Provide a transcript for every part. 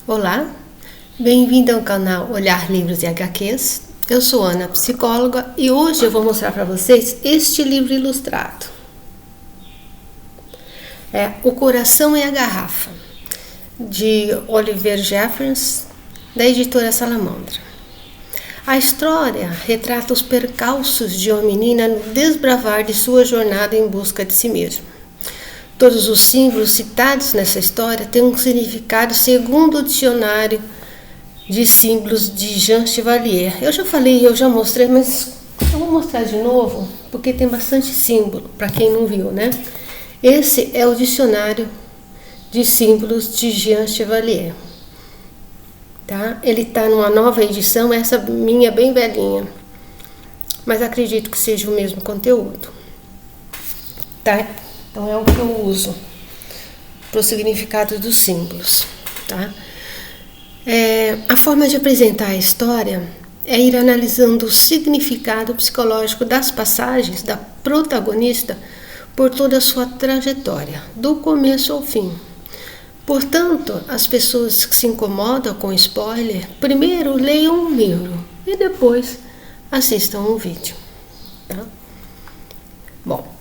Olá, bem-vindo ao canal Olhar Livros e HQs. Eu sou Ana, psicóloga, e hoje eu vou mostrar para vocês este livro ilustrado. É O Coração e a Garrafa, de Oliver Jeffers, da editora Salamandra. A história retrata os percalços de uma menina no desbravar de sua jornada em busca de si mesma. Todos os símbolos citados nessa história têm um significado segundo o dicionário de símbolos de Jean Chevalier. Eu já falei, eu já mostrei, mas eu vou mostrar de novo, porque tem bastante símbolo, para quem não viu, né? Esse é o dicionário de símbolos de Jean Chevalier. Tá? Ele está numa nova edição, essa minha bem velhinha, mas acredito que seja o mesmo conteúdo. Tá? Então é o que eu uso para o significado dos símbolos. Tá? A forma de apresentar a história é ir analisando o significado psicológico das passagens da protagonista por toda a sua trajetória, do começo ao fim. Portanto, as pessoas que se incomodam com spoiler, primeiro leiam o livro e depois assistam o vídeo. Tá? Bom,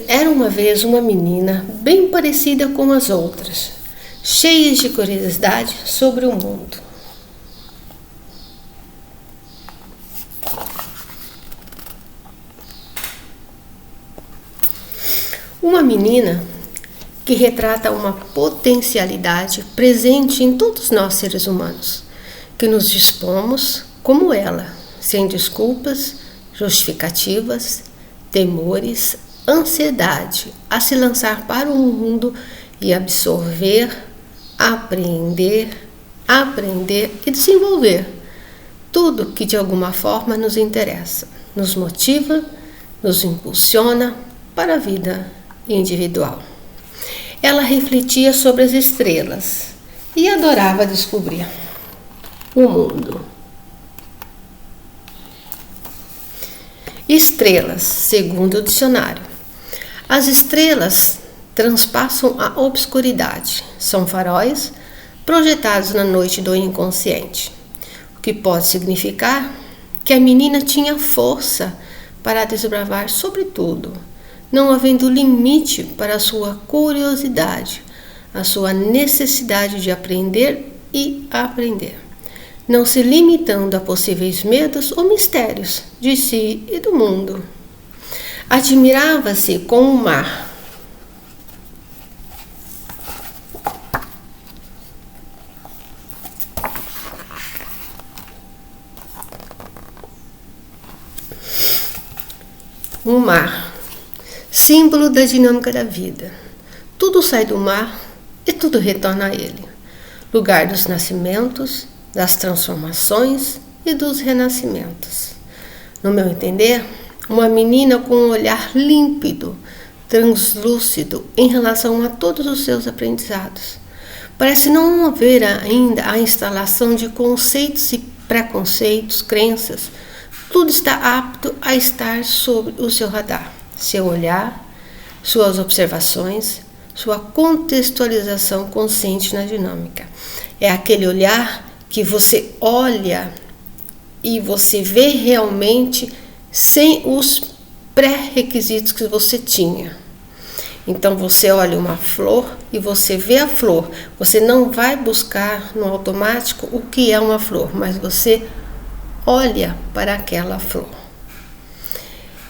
era uma vez uma menina bem parecida com as outras, cheia de curiosidade sobre o mundo. Uma menina que retrata uma potencialidade presente em todos nós seres humanos, que nos dispomos, como ela, sem desculpas, justificativas, temores, ansiedade, a se lançar para o mundo e absorver, aprender e desenvolver tudo que de alguma forma nos interessa, nos motiva, nos impulsiona para a vida individual. Ela refletia sobre as estrelas e adorava descobrir o mundo. Estrelas, segundo o dicionário. As estrelas transpassam a obscuridade, são faróis projetados na noite do inconsciente, o que pode significar que a menina tinha força para desbravar sobre tudo, não havendo limite para a sua curiosidade, a sua necessidade de aprender e aprender, não se limitando a possíveis medos ou mistérios de si e do mundo. Admirava-se com o mar. O mar, símbolo da dinâmica da vida. Tudo sai do mar e tudo retorna a ele. Lugar dos nascimentos, das transformações e dos renascimentos. No meu entender, uma menina com um olhar límpido, translúcido em relação a todos os seus aprendizados. Parece não haver ainda a instalação de conceitos e preconceitos, crenças. Tudo está apto a estar sob o seu radar. Seu olhar, suas observações, sua contextualização consciente na dinâmica. É aquele olhar que você olha e você vê realmente sem os pré-requisitos que você tinha. Então você olha uma flor e você vê a flor. Você não vai buscar no automático o que é uma flor, mas você olha para aquela flor.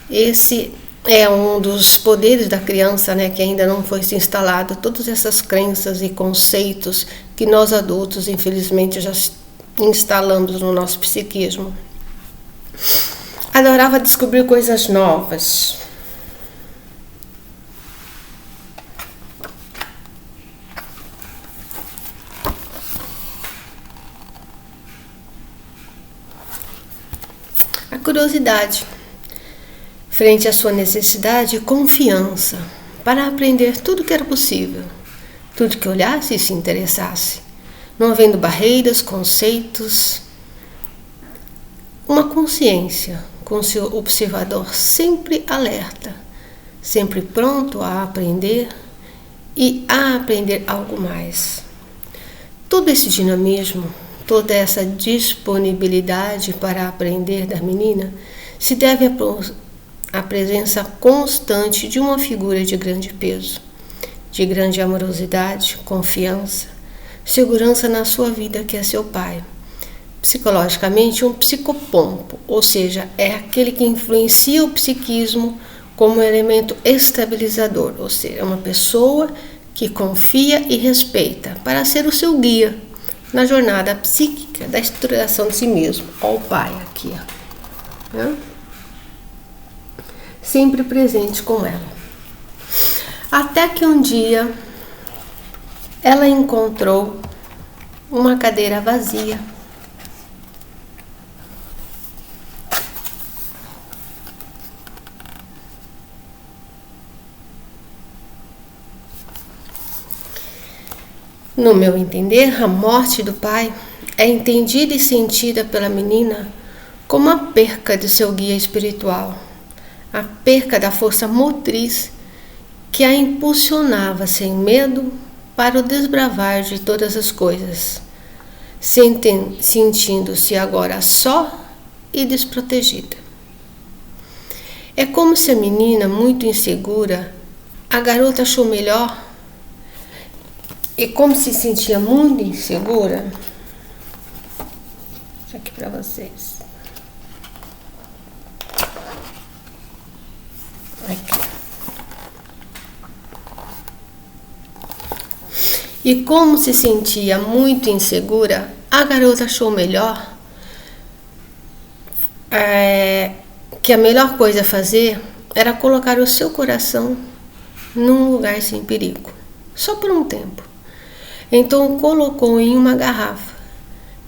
Esse é um dos poderes da criança, né, que ainda não foi se instalado, todas essas crenças e conceitos que nós adultos, infelizmente, já instalamos no nosso psiquismo. Adorava descobrir coisas novas. A curiosidade, frente à sua necessidade de confiança, para aprender tudo que era possível, tudo que olhasse e se interessasse, não havendo barreiras, conceitos, uma consciência com seu observador sempre alerta, sempre pronto a aprender e a aprender algo mais. Todo esse dinamismo, toda essa disponibilidade para aprender da menina se deve à presença constante de uma figura de grande peso, de grande amorosidade, confiança, segurança na sua vida, que é seu pai. Psicologicamente, um psicopompo, ou seja, é aquele que influencia o psiquismo como elemento estabilizador, ou seja, uma pessoa que confia e respeita para ser o seu guia na jornada psíquica da estruturação de si mesmo. Olha o pai aqui, ó. Sempre presente com ela. Até que um dia ela encontrou uma cadeira vazia. No meu entender, a morte do pai é entendida e sentida pela menina como a perca de seu guia espiritual, a perca da força motriz que a impulsionava sem medo para o desbravar de todas as coisas, sentindo-se agora só e desprotegida. É como se a menina, muito insegura, a garota achou melhor. E como se sentia muito insegura, isso aqui para vocês. Aqui. E como se sentia muito insegura, a garota achou melhor que a melhor coisa a fazer era colocar o seu coração num lugar sem perigo, só por um tempo. Então colocou em uma garrafa,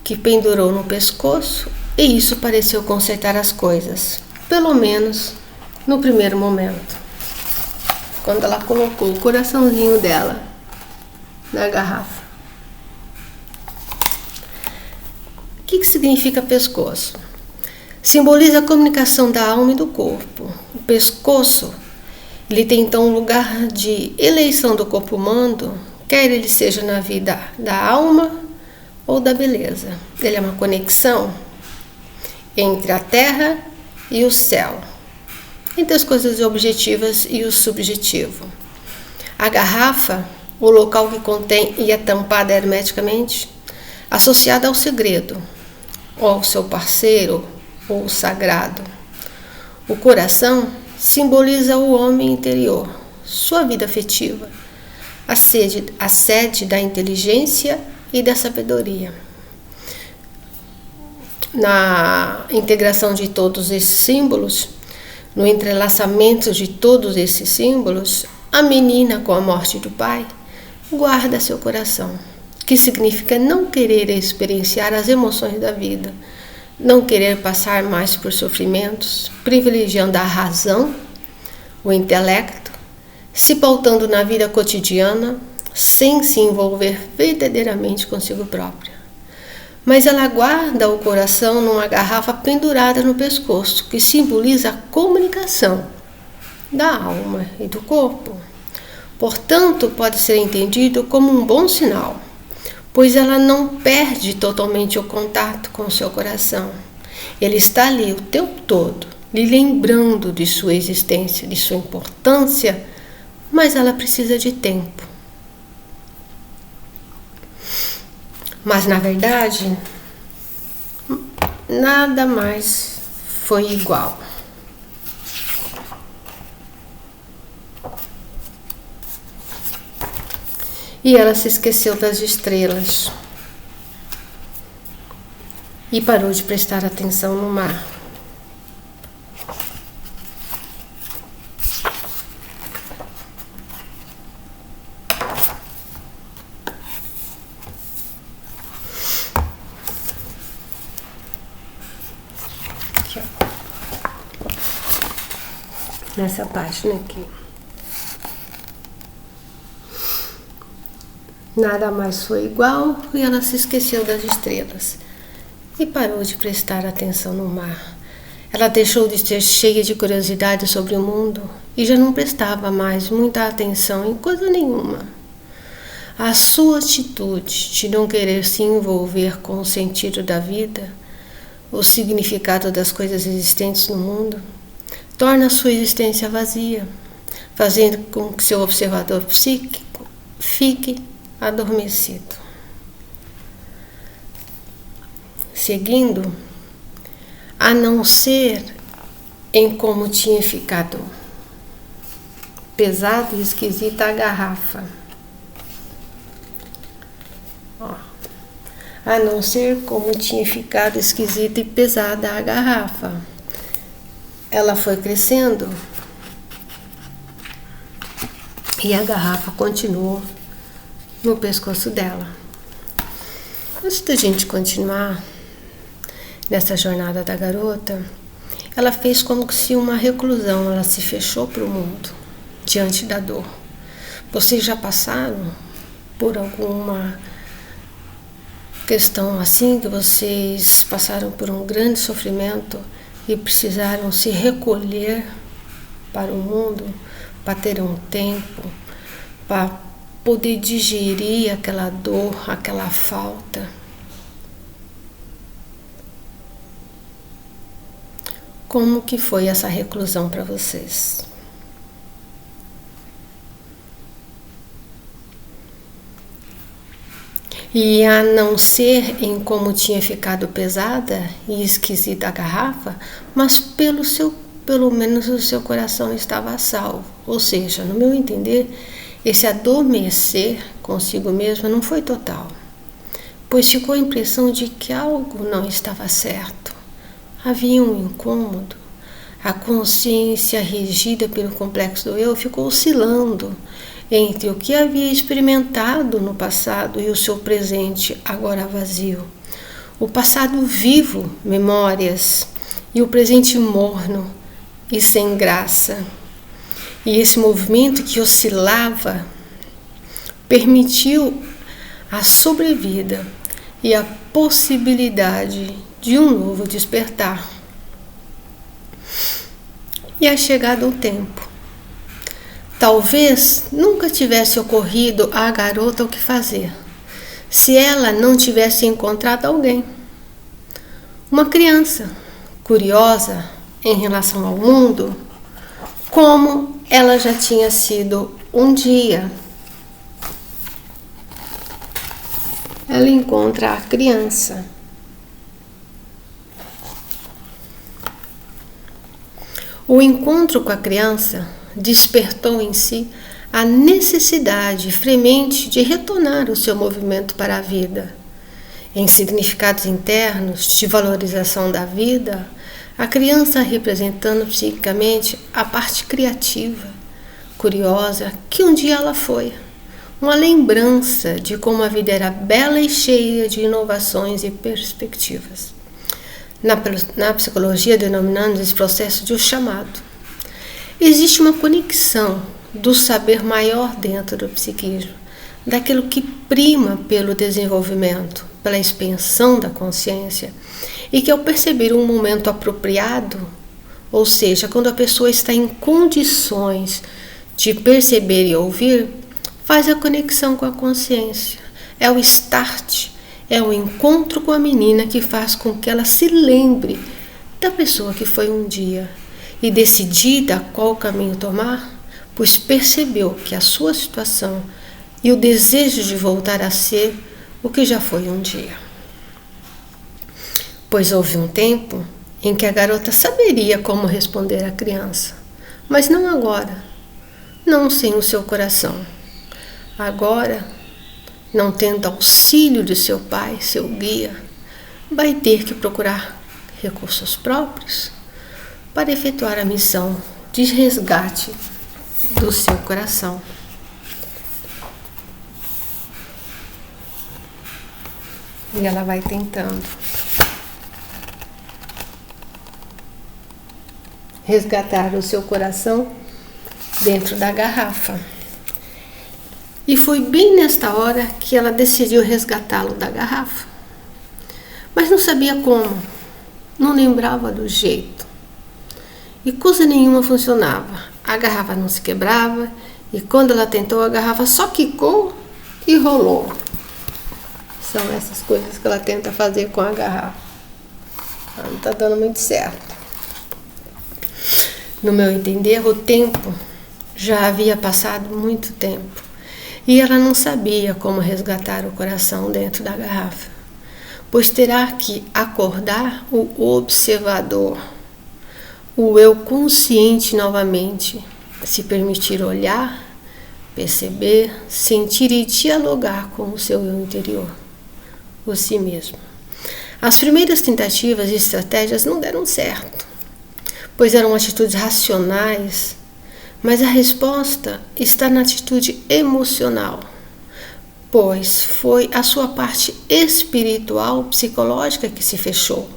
que pendurou no pescoço, e isso pareceu consertar as coisas, pelo menos no primeiro momento, quando ela colocou o coraçãozinho dela na garrafa. O que significa pescoço? Simboliza a comunicação da alma e do corpo. O pescoço, ele tem então um lugar de eleição do corpo humano, quer ele seja na vida da alma ou da beleza. Ele é uma conexão entre a terra e o céu, entre as coisas objetivas e o subjetivo. A garrafa, o local que contém e é tampada hermeticamente, associada ao segredo, ou ao seu parceiro, ou sagrado. O coração simboliza o homem interior, sua vida afetiva, a sede da inteligência e da sabedoria. Na integração de todos esses símbolos, no entrelaçamento de todos esses símbolos, a menina, com a morte do pai, guarda seu coração, que significa não querer experienciar as emoções da vida, não querer passar mais por sofrimentos, privilegiando a razão, o intelecto, se pautando na vida cotidiana, sem se envolver verdadeiramente consigo própria. Mas ela guarda o coração numa garrafa pendurada no pescoço, que simboliza a comunicação da alma e do corpo. Portanto, pode ser entendido como um bom sinal, pois ela não perde totalmente o contato com o seu coração. Ele está ali o tempo todo, lhe lembrando de sua existência, de sua importância, mas ela precisa de tempo. Mas, na verdade, nada mais foi igual. E ela se esqueceu das estrelas e parou de prestar atenção no mar. Aqui, ó. Nessa página aqui. Nada mais foi igual e ela se esqueceu das estrelas e parou de prestar atenção no mar. Ela deixou de ser cheia de curiosidade sobre o mundo e já não prestava mais muita atenção em coisa nenhuma. A sua atitude de não querer se envolver com o sentido da vida, o significado das coisas existentes no mundo, torna a sua existência vazia, fazendo com que seu observador psíquico fique adormecido. Seguindo, a não ser em como tinha ficado pesada e esquisita a garrafa. A não ser como tinha ficado esquisita e pesada a garrafa. Ela foi crescendo e a garrafa continuou no pescoço dela. Antes da gente continuar nessa jornada da garota, ela fez como se uma reclusão, ela se fechou para o mundo diante da dor. Vocês já passaram por alguma questão assim, que vocês passaram por um grande sofrimento e precisaram se recolher para o mundo, para ter um tempo, para poder digerir aquela dor, aquela falta? Como que foi essa reclusão para vocês? E a não ser em como tinha ficado pesada e esquisita a garrafa, mas pelo menos o seu coração estava a salvo. Ou seja, no meu entender, esse adormecer consigo mesma não foi total, pois ficou a impressão de que algo não estava certo. Havia um incômodo. A consciência regida pelo complexo do eu ficou oscilando entre o que havia experimentado no passado e o seu presente agora vazio. O passado vivo, memórias, e o presente morno e sem graça. E esse movimento que oscilava permitiu a sobrevida e a possibilidade de um novo despertar. E a chegada do tempo. Talvez nunca tivesse ocorrido à garota o que fazer, se ela não tivesse encontrado alguém. Uma criança curiosa em relação ao mundo, como ela já tinha sido um dia. Ela encontra a criança. O encontro com a criança despertou em si a necessidade fremente de retornar o seu movimento para a vida. Em significados internos de valorização da vida, a criança representando psiquicamente a parte criativa, curiosa, que um dia ela foi. Uma lembrança de como a vida era bela e cheia de inovações e perspectivas. Na psicologia denominamos esse processo de o chamado. Existe uma conexão do saber maior dentro do psiquismo, daquilo que prima pelo desenvolvimento, pela expansão da consciência, e que ao perceber um momento apropriado, ou seja, quando a pessoa está em condições de perceber e ouvir, faz a conexão com a consciência. É o start, é o encontro com a menina que faz com que ela se lembre da pessoa que foi um dia e decidida qual caminho tomar, pois percebeu que a sua situação e o desejo de voltar a ser o que já foi um dia. Pois houve um tempo em que a garota saberia como responder à criança, mas não agora, não sem o seu coração. Agora, não tendo auxílio de seu pai, seu guia, vai ter que procurar recursos próprios para efetuar a missão de resgate do seu coração. E ela vai tentando resgatar o seu coração dentro da garrafa. E foi bem nesta hora que ela decidiu resgatá-lo da garrafa. Mas não sabia como, não lembrava do jeito. E coisa nenhuma funcionava. A garrafa não se quebrava, e quando ela tentou, a garrafa só quicou e rolou. São essas coisas que ela tenta fazer com a garrafa. Ela não está dando muito certo. No meu entender, o tempo já havia passado muito tempo e ela não sabia como resgatar o coração dentro da garrafa, pois terá que acordar o observador, o eu consciente novamente, se permitir olhar, perceber, sentir e dialogar com o seu eu interior, o si mesmo. As primeiras tentativas e estratégias não deram certo, pois eram atitudes racionais, mas a resposta está na atitude emocional, pois foi a sua parte espiritual, psicológica que se fechou.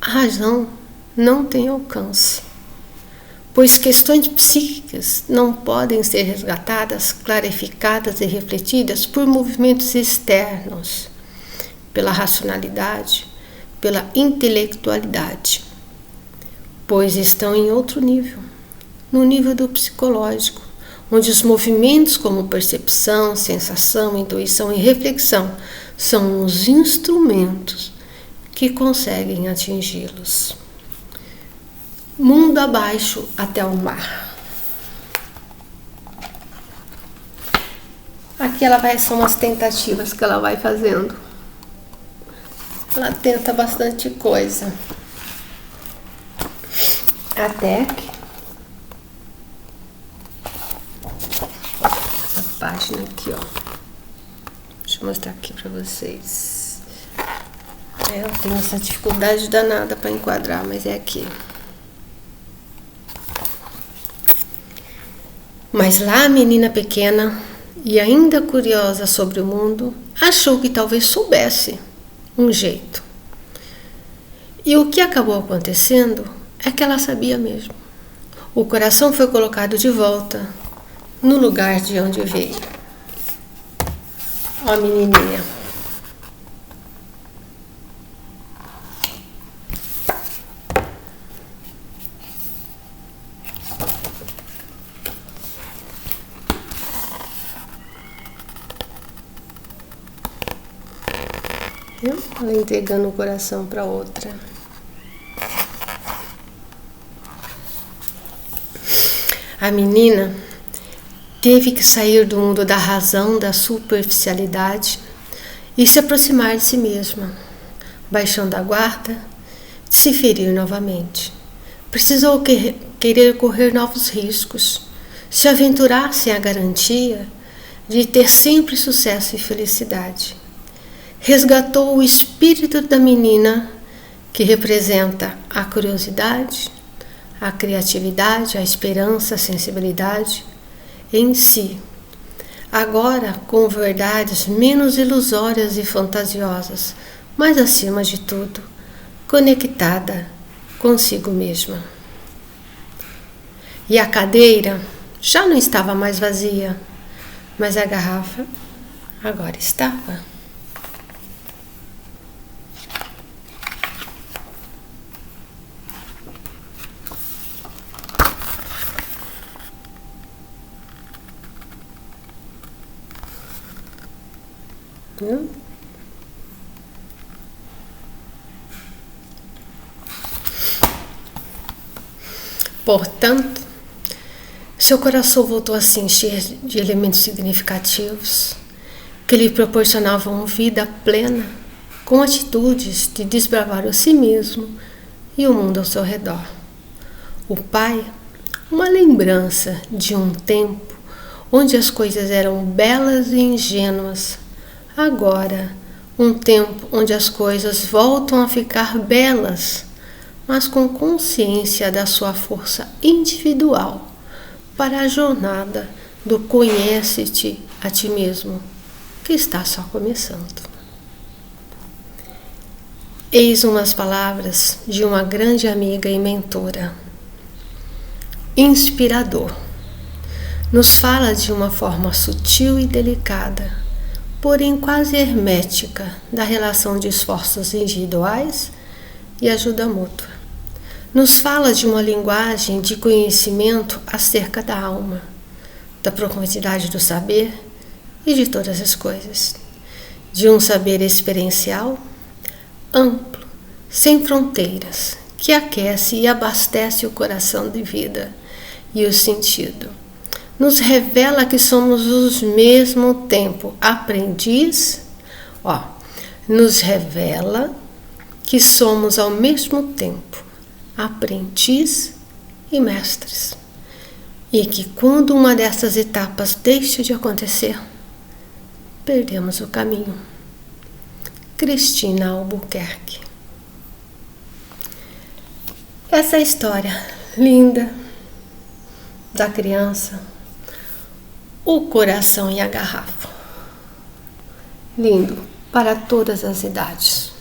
A razão não tem alcance, pois questões psíquicas não podem ser resgatadas, clarificadas e refletidas por movimentos externos, pela racionalidade, pela intelectualidade, pois estão em outro nível, no nível do psicológico, onde os movimentos como percepção, sensação, intuição e reflexão são os instrumentos que conseguem atingi-los. Mundo abaixo até o mar. Aqui são as tentativas que ela vai fazendo. Ela tenta bastante coisa. Até que essa página aqui, ó. Deixa eu mostrar aqui pra vocês. Eu tenho essa dificuldade danada para enquadrar, mas é aqui. Mas lá a menina pequena e ainda curiosa sobre o mundo achou que talvez soubesse um jeito. E o que acabou acontecendo é que ela sabia mesmo. O coração foi colocado de volta no lugar de onde veio. Ó a menininha. Ela entregando o coração para outra. A menina teve que sair do mundo da razão, da superficialidade e se aproximar de si mesma, baixando a guarda, de se ferir novamente. Precisou querer correr novos riscos, se aventurar sem a garantia de ter sempre sucesso e felicidade. Resgatou o espírito da menina, que representa a curiosidade, a criatividade, a esperança, a sensibilidade em si. Agora com verdades menos ilusórias e fantasiosas, mas acima de tudo, conectada consigo mesma. E a cadeira já não estava mais vazia, mas a garrafa agora estava. Portanto, seu coração voltou a se encher de elementos significativos que lhe proporcionavam vida plena, com atitudes de desbravar o si mesmo e o mundo ao seu redor. O pai, uma lembrança de um tempo onde as coisas eram belas e ingênuas. Agora, um tempo onde as coisas voltam a ficar belas, mas com consciência da sua força individual para a jornada do conhece-te a ti mesmo, que está só começando. Eis umas palavras de uma grande amiga e mentora. Inspirador. Nos fala de uma forma sutil e delicada, porém quase hermética, da relação de esforços individuais e ajuda mútua. Nos fala de uma linguagem de conhecimento acerca da alma, da profundidade do saber e de todas as coisas, de um saber experiencial, amplo, sem fronteiras, que aquece e abastece o coração de vida e o sentido. Nos revela que somos os mesmo tempo aprendiz, nos revela que somos ao mesmo tempo aprendiz e mestres. E que quando uma dessas etapas deixa de acontecer, perdemos o caminho. Cristina Albuquerque. Essa é a história linda da criança, o coração e a garrafa. Lindo para todas as idades.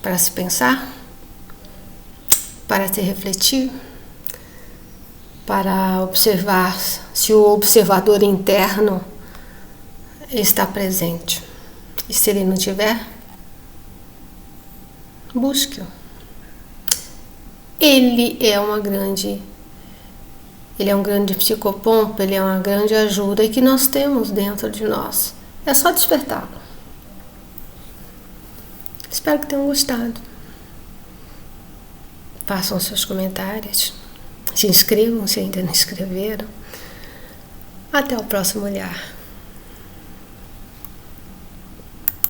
Para se pensar, para se refletir, para observar se o observador interno está presente. E se ele não tiver, busque-o. Ele é um grande psicopompo, ele é uma grande ajuda que nós temos dentro de nós. É só despertá-lo. Espero que tenham gostado. Façam seus comentários. Se inscrevam se ainda não inscreveram. Até o próximo olhar.